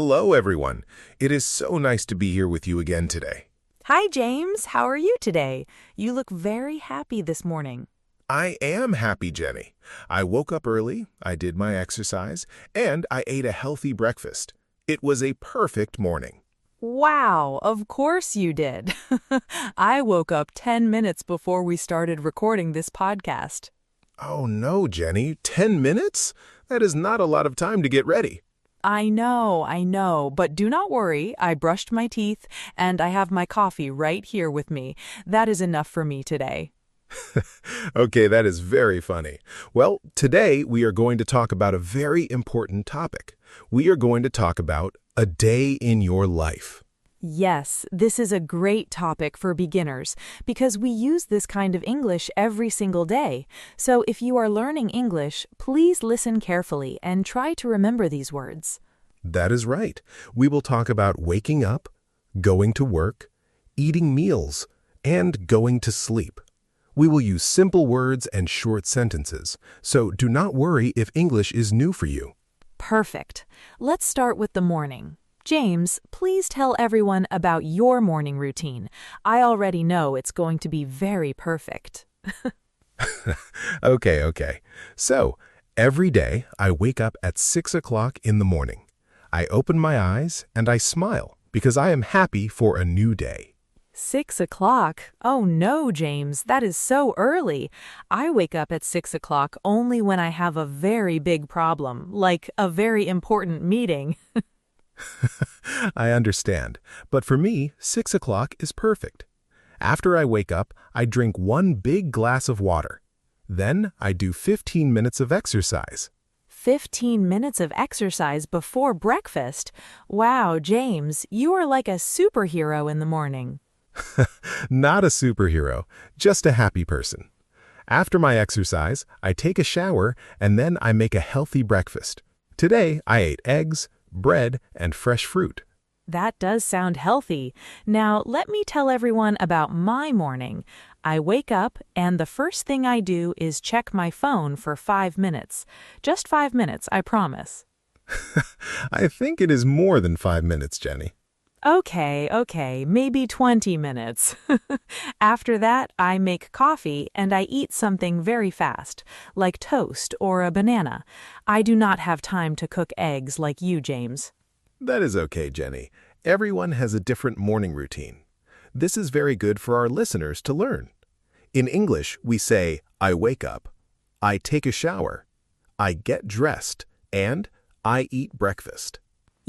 Hello, everyone. It is so nice to be here with you again today. Hi, James. How are you today? You look very happy this morning. I am happy, Jenny. I woke up early, I did my exercise, and I ate a healthy breakfast. It was a perfect morning. Wow, of course you did. I woke up 10 minutes before we started recording this podcast. Oh no, Jenny, 10 minutes? That is not a lot of time to get ready. I know, but do not worry. I brushed my teeth and I have my coffee right here with me. That is enough for me today. Okay, that is very funny. Well, today we are going to talk about a very important topic. We are going to talk about a day in your life. Yes, this is a great topic for beginners because we use this kind of English every single day. So if you are learning English, please listen carefully and try to remember these words. That is right. We will talk about waking up, going to work, eating meals, and going to sleep. We will use simple words and short sentences, so do not worry if English is new for you. Perfect. Let's start with the morning. James, please tell everyone about your morning routine. I already know it's going to be very perfect. Okay. So, every day I wake up at 6 o'clock in the morning. I open my eyes and I smile because I am happy for a new day. 6 o'clock? Oh no, James, that is so early. I wake up at 6 o'clock only when I have a very big problem, like a very important meeting. I understand, but for me, 6 o'clock is perfect. After I wake up, I drink one big glass of water. Then I do 15 minutes of exercise. 15 minutes of exercise before breakfast? Wow, James, you are like a superhero in the morning. Not a superhero, just a happy person. After my exercise, I take a shower and then I make a healthy breakfast. Today, I ate eggs, bread, and fresh fruit. That does sound healthy. Now, let me tell everyone about my morning. I wake up and the first thing I do is check my phone for 5 minutes. Just 5 minutes, I promise. I think it is more than 5 minutes, Jenny. Okay, maybe 20 minutes. After that, I make coffee and I eat something very fast, like toast or a banana. I do not have time to cook eggs like you, James. That is okay, Jenny. Everyone has a different morning routine. This is very good for our listeners to learn. In English, we say, I wake up, I take a shower, I get dressed, and I eat breakfast.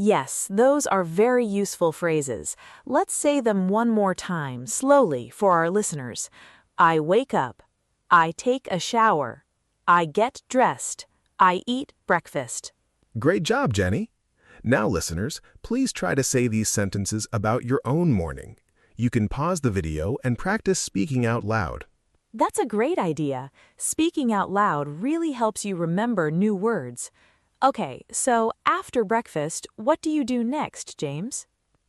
Yes, those are very useful phrases. Let's say them one more time, slowly, for our listeners. I wake up. I take a shower. I get dressed. I eat breakfast. Great job, Jenny. Now, listeners, please try to say these sentences about your own morning. You can pause the video and practice speaking out loud. That's a great idea. Speaking out loud really helps you remember new words. Okay, so after breakfast, what do you do next, James?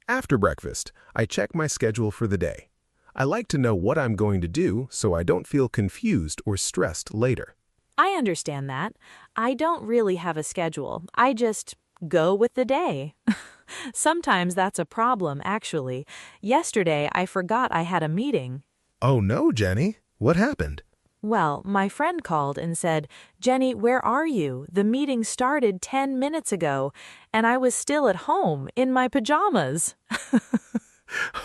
After breakfast, I check my schedule for the day. I like to know what I'm going to do so I don't feel confused or stressed later. I understand that. I don't really have a schedule. I just go with the day. Sometimes that's a problem, actually. Yesterday, I forgot I had a meeting. Oh no, Jenny. What happened? Well, my friend called and said, Jenny, where are you? The meeting started 10 minutes ago, and I was still at home in my pajamas.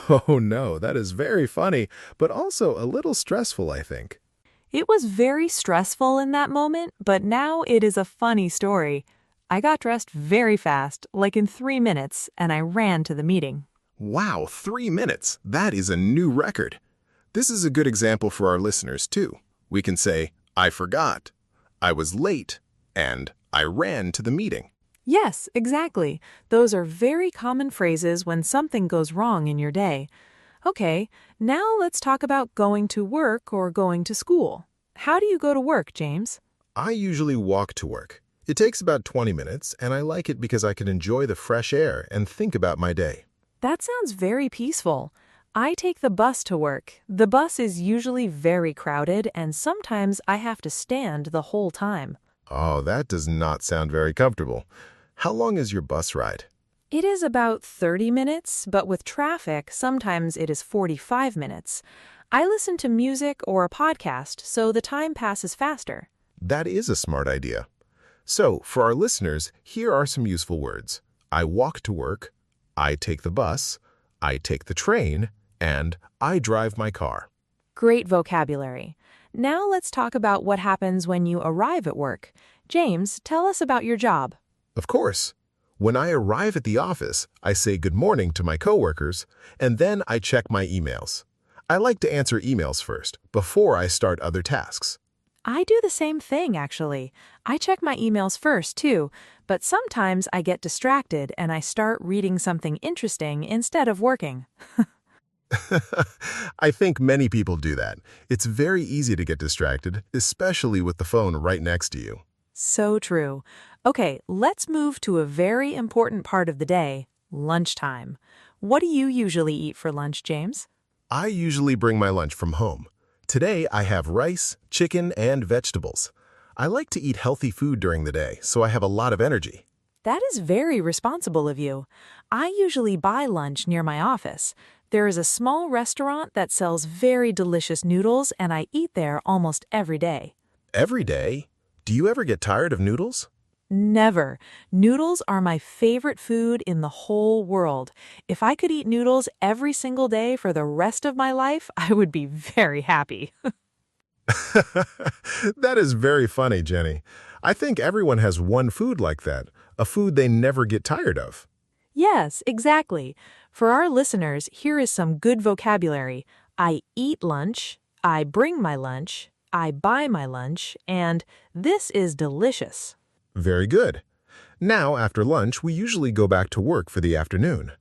Oh no, that is very funny, but also a little stressful, I think. It was very stressful in that moment, but now it is a funny story. I got dressed very fast, like in 3 minutes, and I ran to the meeting. Wow, 3 minutes. That is a new record. This is a good example for our listeners, too. We can say, I forgot, I was late, and I ran to the meeting. Yes, exactly. Those are very common phrases when something goes wrong in your day. Okay, now let's talk about going to work or going to school. How do you go to work, James? I usually walk to work. It takes about 20 minutes, and I like it because I can enjoy the fresh air and think about my day. That sounds very peaceful. I take the bus to work. The bus is usually very crowded, and sometimes I have to stand the whole time. Oh, that does not sound very comfortable. How long is your bus ride? It is about 30 minutes, but with traffic, sometimes it is 45 minutes. I listen to music or a podcast, so the time passes faster. That is a smart idea. So, for our listeners, here are some useful words. I walk to work, I take the bus, I take the train, and I drive my car. Great vocabulary. Now let's talk about what happens when you arrive at work. James, tell us about your job. Of course. When I arrive at the office, I say good morning to my coworkers, and then I check my emails. I like to answer emails first, before I start other tasks. I do the same thing, actually. I check my emails first, too, but sometimes I get distracted and I start reading something interesting instead of working. I think many people do that. It's very easy to get distracted, especially with the phone right next to you. So true. Okay, let's move to a very important part of the day, lunchtime. What do you usually eat for lunch, James? I usually bring my lunch from home. Today, I have rice, chicken, and vegetables. I like to eat healthy food during the day, so I have a lot of energy. That is very responsible of you. I usually buy lunch near my office. There is a small restaurant that sells very delicious noodles, and I eat there almost every day. Every day? Do you ever get tired of noodles? Never. Noodles are my favorite food in the whole world. If I could eat noodles every single day for the rest of my life, I would be very happy. That is very funny, Jenny. I think everyone has one food like that, a food they never get tired of. Yes, exactly. For our listeners, here is some good vocabulary. I eat lunch, I bring my lunch, I buy my lunch, and this is delicious. Very good. Now, after lunch, we usually go back to work for the afternoon.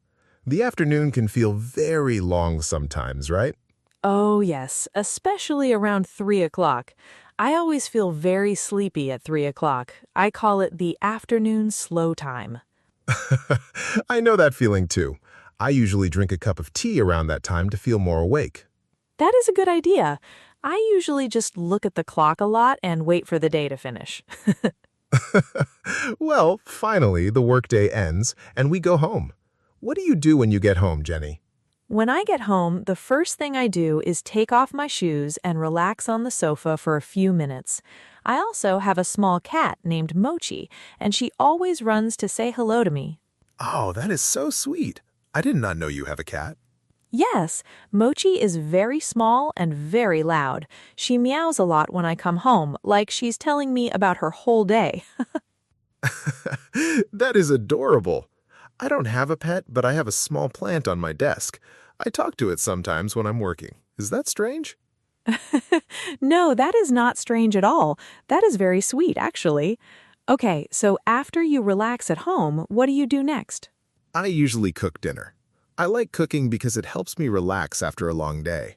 The afternoon can feel very long sometimes, right? Oh, yes, especially around 3 o'clock. I always feel very sleepy at 3 o'clock. I call it the afternoon slow time. I know that feeling too. I usually drink a cup of tea around that time to feel more awake. That is a good idea. I usually just look at the clock a lot and wait for the day to finish. Well, finally, the workday ends and we go home. What do you do when you get home, Jenny? When I get home, the first thing I do is take off my shoes and relax on the sofa for a few minutes. I also have a small cat named Mochi, and she always runs to say hello to me. Oh, that is so sweet. I did not know you have a cat. Yes, Mochi is very small and very loud. She meows a lot when I come home, like she's telling me about her whole day. That is adorable. I don't have a pet, but I have a small plant on my desk. I talk to it sometimes when I'm working. Is that strange? No, that is not strange at all. That is very sweet, actually. Okay, so after you relax at home, what do you do next? I usually cook dinner. I like cooking because it helps me relax after a long day.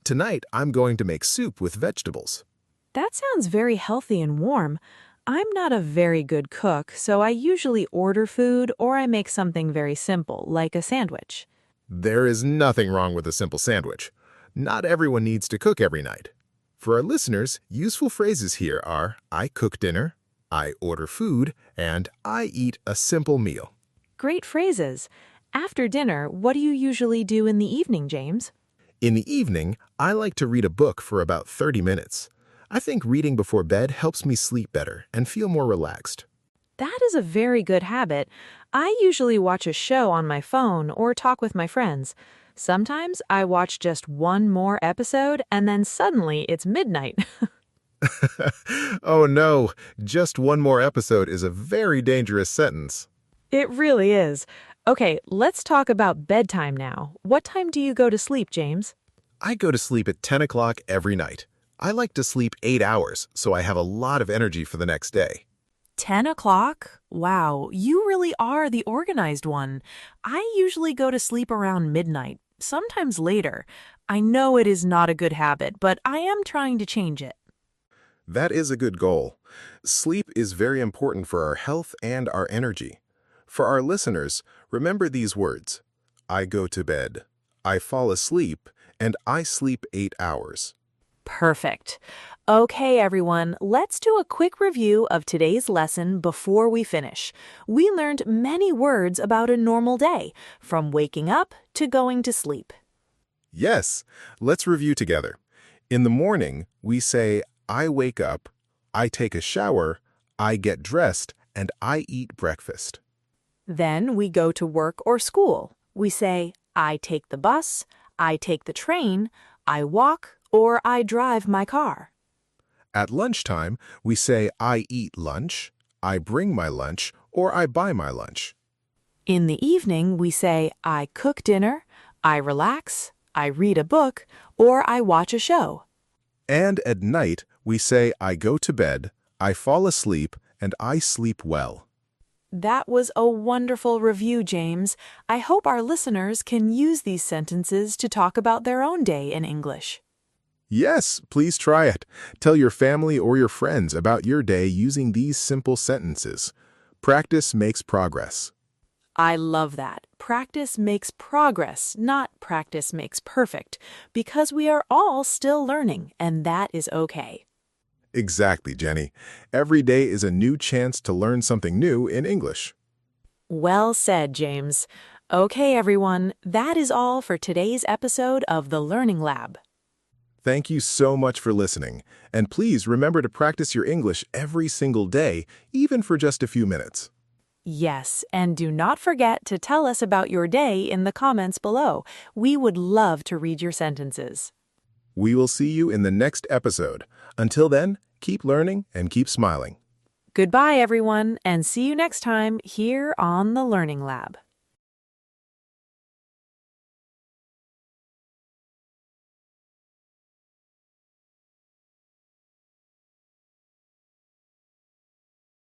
Tonight, I'm going to make soup with vegetables. That sounds very healthy and warm. I'm not a very good cook, so I usually order food or I make something very simple, like a sandwich. There is nothing wrong with a simple sandwich. Not everyone needs to cook every night. For our listeners, useful phrases here are I cook dinner, I order food, and I eat a simple meal. Great phrases. After dinner, what do you usually do in the evening, James? In the evening, I like to read a book for about 30 minutes. I think reading before bed helps me sleep better and feel more relaxed. That is a very good habit. I usually watch a show on my phone or talk with my friends. Sometimes I watch just one more episode and then suddenly it's midnight. Oh no, just one more episode is a very dangerous sentence. It really is. Okay, let's talk about bedtime now. What time do you go to sleep, James? I go to sleep at 10 o'clock every night. I like to sleep 8 hours, so I have a lot of energy for the next day. 10 o'clock? Wow, you really are the organized one. I usually go to sleep around midnight, sometimes later. I know it is not a good habit, but I am trying to change it. That is a good goal. Sleep is very important for our health and our energy. For our listeners, remember these words. I go to bed, I fall asleep, and I sleep 8 hours. Perfect. Okay, everyone, let's do a quick review of today's lesson before we finish. We learned many words about a normal day, from waking up to going to sleep. Yes, let's review together. In the morning, we say, I wake up, I take a shower, I get dressed, and I eat breakfast. Then we go to work or school. We say, I take the bus, I take the train, I walk, or I drive my car. At lunchtime, we say, I eat lunch, I bring my lunch, or I buy my lunch. In the evening, we say, I cook dinner, I relax, I read a book, or I watch a show. And at night, we say, I go to bed, I fall asleep, and I sleep well. That was a wonderful review, James. I hope our listeners can use these sentences to talk about their own day in English. Yes, please try it. Tell your family or your friends about your day using these simple sentences. Practice makes progress. I love that. Practice makes progress, not practice makes perfect, because we are all still learning, and that is okay. Exactly, Jenny. Every day is a new chance to learn something new in English. Well said, James. Okay, everyone, that is all for today's episode of the Learning Lab. Thank you so much for listening. And please remember to practice your English every single day, even for just a few minutes. Yes, and do not forget to tell us about your day in the comments below. We would love to read your sentences. We will see you in the next episode. Until then, keep learning and keep smiling. Goodbye, everyone, and see you next time here on the Learning Lab.